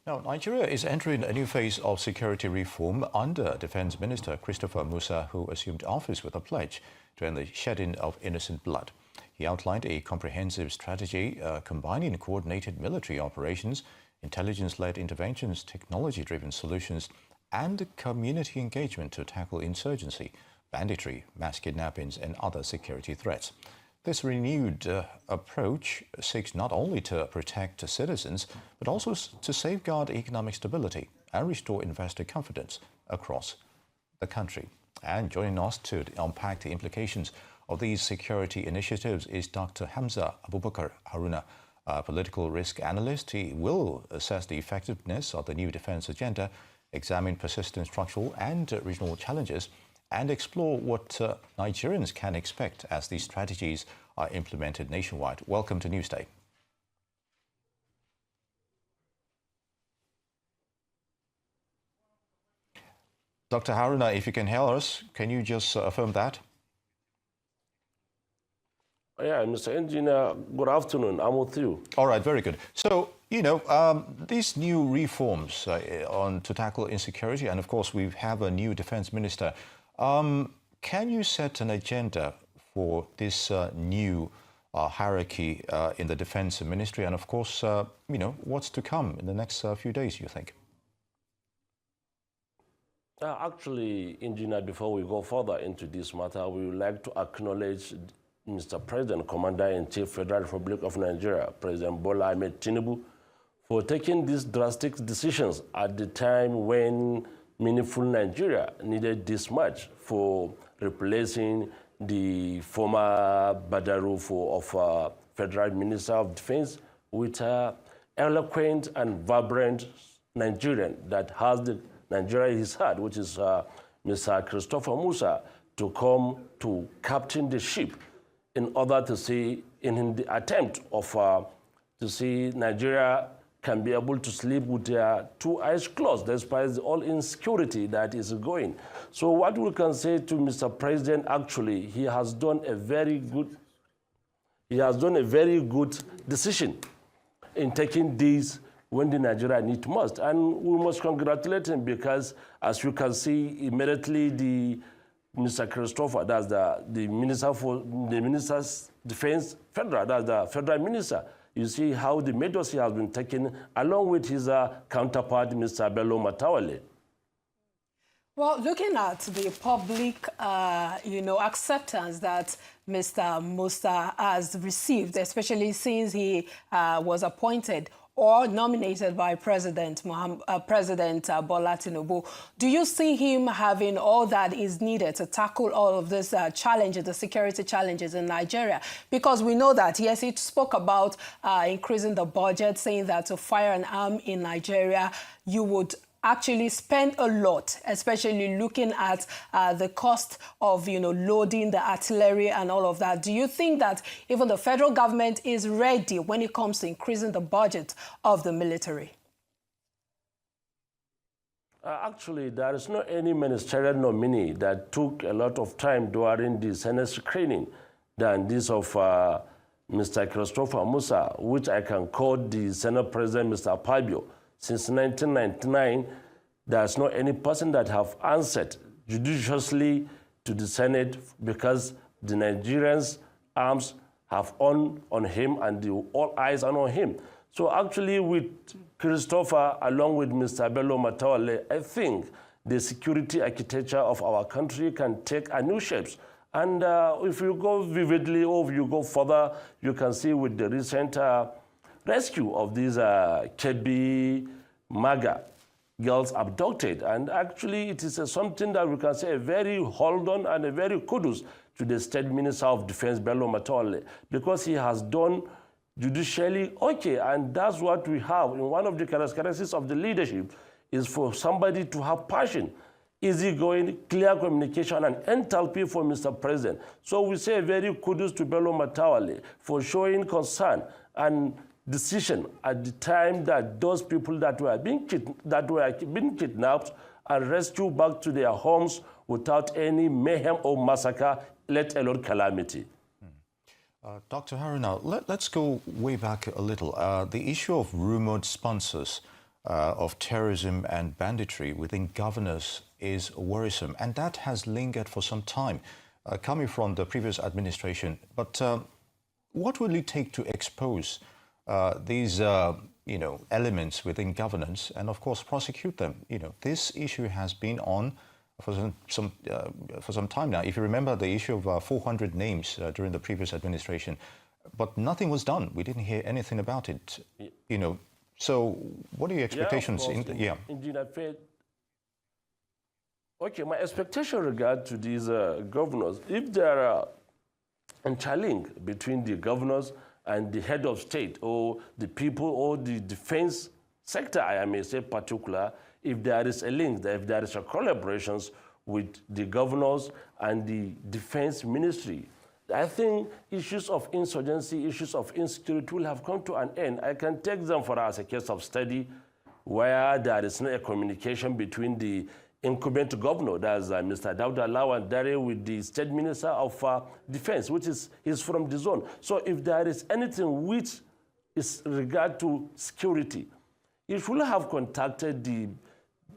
Now, Nigeria is entering a new phase of security reform under Defense Minister Christopher Musa, who assumed office with a pledge to end the shedding of innocent blood. He outlined a comprehensive strategy combining coordinated military operations, intelligence-led interventions, technology-driven solutions, and community engagement to tackle insurgency, banditry, mass kidnappings, and other security threats. This renewed approach seeks not only to protect citizens, but also to safeguard economic stability and restore investor confidence across the country. And joining us to unpack the implications of these security initiatives is Dr. Hamza Haruna, a political risk analyst. He will assess the effectiveness of the new defense agenda, examine persistent structural and regional challenges, and explore what Nigerians can expect as these strategies are implemented nationwide. Welcome to Newsday. Dr. Haruna, if you can hear us, can you just affirm that? Yeah, Mr. Engineer, good afternoon. I'm with you. All right, very good. So, these new reforms to tackle insecurity, and of course, we have a new defense minister. Can you set an agenda for this new hierarchy in the defense ministry? And of course, what's to come in the next few days, you think? Actually, Engineer, before we go further into this matter, we would like to acknowledge Mr. President, Commander-in-Chief, Federal Republic of Nigeria, President Bola Ahmed Tinubu, for taking these drastic decisions at the time when meaningful Nigeria needed this much for replacing the former Badarufo of Federal Minister of Defense with an eloquent and vibrant Nigerian that has the Nigeria in his heart, which is Mr. Christopher Musa, to come to captain the ship in order to see, in the attempt of to see Nigeria can be able to sleep with their two eyes closed, despite all insecurity that is going. So what we can say to Mr. President, actually, he has done a very good decision in taking these when the Nigeria need most. And we must congratulate him because, as you can see, immediately Mr. Christopher, that's the Minister for the Minister's Defense Federal, that's the Federal Minister. You see how the measures he has been taken along with his counterpart, Mr. Bello Matawale. Well, looking at the public, acceptance that Mr. Musa has received, especially since he was appointed or nominated by President Bola Tinubu, do you see him having all that is needed to tackle all of these challenges, the security challenges in Nigeria? Because we know that, yes, he spoke about increasing the budget, saying that to fire an arm in Nigeria, you would actually spend a lot, especially looking at the cost of, loading the artillery and all of that. Do you think that even the federal government is ready when it comes to increasing the budget of the military? Actually, there is not any ministerial nominee that took a lot of time during the Senate screening than this of Mr. Christopher Musa, which I can call the Senate President, Mr. Pabio. Since 1999, there's not any person that have answered judiciously to the Senate because the Nigerians' arms have on him and all eyes are on him. So actually with Christopher, along with Mr. Bello Matawale, I think the security architecture of our country can take a new shapes. And if you go vividly or if you go further, you can see with the recent rescue of these KB MAGA girls abducted. And actually it is something that we can say a very hold on and a very kudos to the State Minister of Defense, Bello Matawale, because he has done judicially okay. And that's what we have in one of the characteristics of the leadership is for somebody to have passion, easygoing, clear communication, and enthalpy for Mr. President. So we say a very kudos to Bello Matawale for showing concern and decision at the time that those people that were being kidnapped and rescued back to their homes without any mayhem or massacre, let alone calamity. Dr. Haruna, let's go way back a little. The issue of rumored sponsors of terrorism and banditry within governors is worrisome, and that has lingered for some time, coming from the previous administration. But what will it take to expose these, elements within governance and, of course, prosecute them? This issue has been on for some time now. If you remember the issue of 400 names during the previous administration, but nothing was done. We didn't hear anything about it. So what are your expectations? Indeed, okay, my expectation regard to these governors, if there are interlink between the governors and the head of state or the people or the defense sector, I may say particular, if there is a link, if there is a collaboration with the governors and the defense ministry, I think issues of insurgency, issues of insecurity will have come to an end. I can take them for as a case of study where there is no communication between the incumbent governor, that's Mr. Dauda Lawan Dare, with the State Minister of Defense, which is from the zone. So if there is anything which is regard to security, you should have contacted the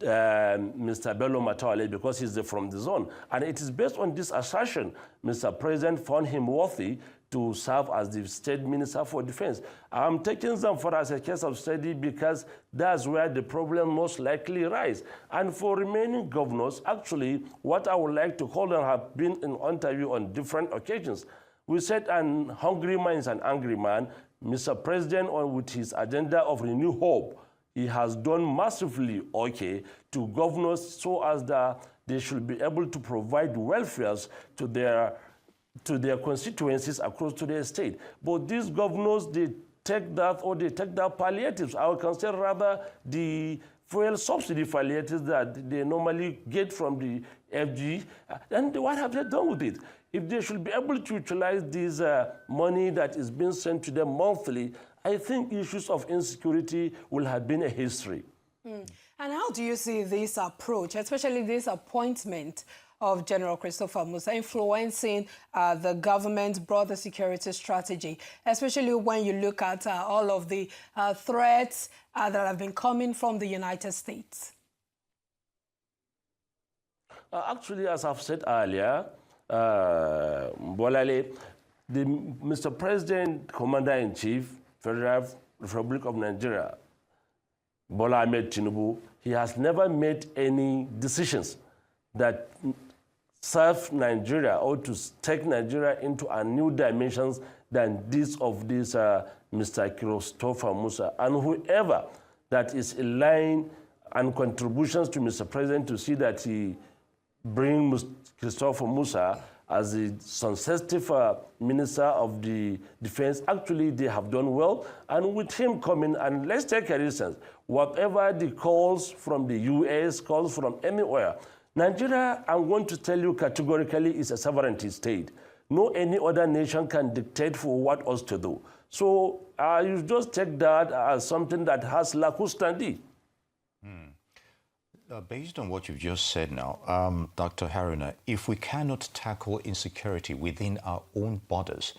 Mr. Bello Matawale because he's from the zone. And it is based on this assertion, Mr. President found him worthy to serve as the State Minister for Defense. I'm taking them for as a case of study because that's where the problem most likely rise. And for remaining governors, actually, what I would like to call them have been in interview on different occasions. We said an hungry man is an angry man. Mr. President, with his agenda of renew hope, he has done massively okay to governors so as that they should be able to provide welfares to their constituencies across to their state. But these governors, they take that palliatives. I would consider rather the fuel subsidy palliatives that they normally get from the FG. And what have they done with it? If they should be able to utilize this money that is being sent to them monthly, I think issues of insecurity will have been a history. And how do you see this approach, especially this appointment of General Christopher Musa, influencing the government's broader security strategy, especially when you look at all of the threats that have been coming from the United States? Actually, as I've said earlier, Bolale, Mr. President, Commander-in-Chief, Federal Republic of Nigeria, Bola Ahmed Tinubu, he has never made any decisions that serve Nigeria or to take Nigeria into a new dimensions than this of this Mr. Christopher Musa. And whoever that is in line and contributions to Mr. President to see that he bring Christopher Musa as the sensitive Minister of the Defense, actually they have done well. And with him coming, and let's take an instance, whatever the calls from the US, calls from anywhere, Nigeria, I'm going to tell you categorically, is a sovereignty state. No any other nation can dictate for what us to do. So you just take that as something that has lacus standi. Based on what you've just said now, Dr. Haruna, if we cannot tackle insecurity within our own borders,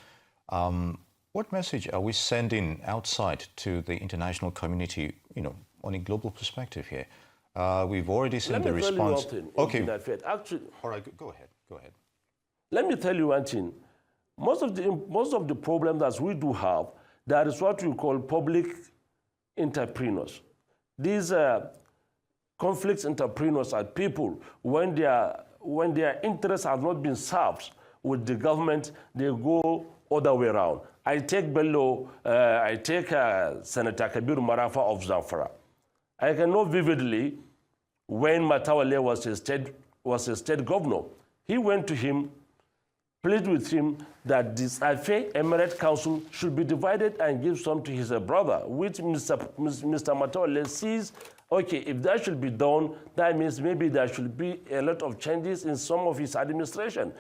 what message are we sending outside to the international community, on a global perspective here? We've already seen the response. Okay. Actually, all right, go ahead. Let me tell you one thing. Most of the problems that we do have, that is what we call public entrepreneurs. These conflicts entrepreneurs are people, when their interests have not been served with the government, they go other way around. I take Bello, Senator Kabir Marafa of Zamfara. I can know vividly when Matawale was a state governor. He went to him, pleaded with him that this Afe Emirate Council should be divided and give some to his brother, which Mr. Matawale sees, okay, if that should be done, that means maybe there should be a lot of changes in some of his administration.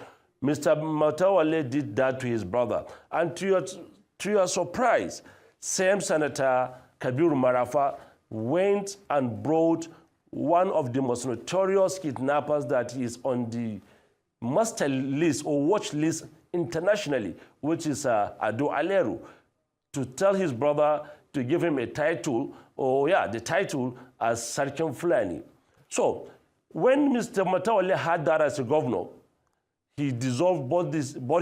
Mr. Matawale did that to his brother. And to your surprise, same Senator Kabir Marafa went and brought one of the most notorious kidnappers that is on the master list or watch list internationally, which is Ado Aleru, to tell his brother to give him a title the title as Sarkin Fulani. So when Mr. Matawale had that as a governor, he dissolved both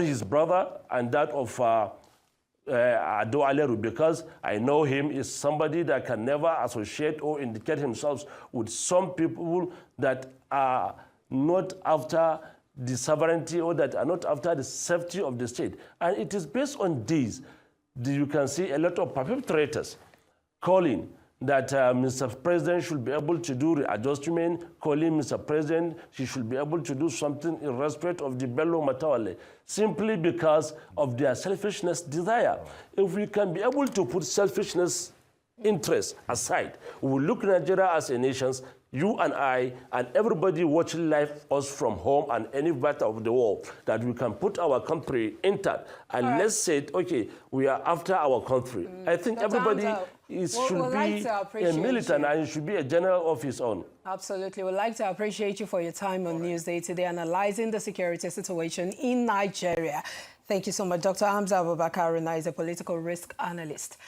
his brother and that of Ado Aleru, because I know him is somebody that can never associate or indicate himself with some people that are not after the sovereignty or that are not after the safety of the state. And it is based on these, you can see a lot of perpetrators calling that Mr. President should be able to do readjustment, calling Mr. President, he should be able to do something in respect of the Bello Matawale, simply because of their selfishness desire. If we can be able to put selfishness interests aside, we will look at Nigeria as a nation, you and I, and everybody watching live us from home and any part of the world, that we can put our country intact. And let's say, okay, we are after our country. I think Dr. everybody should be a militant and should be a general of his own. Absolutely. We'd like to appreciate you for your time on Newsday today, analyzing the security situation in Nigeria. Thank you so much. Dr. Hamza Haruna is a political risk analyst.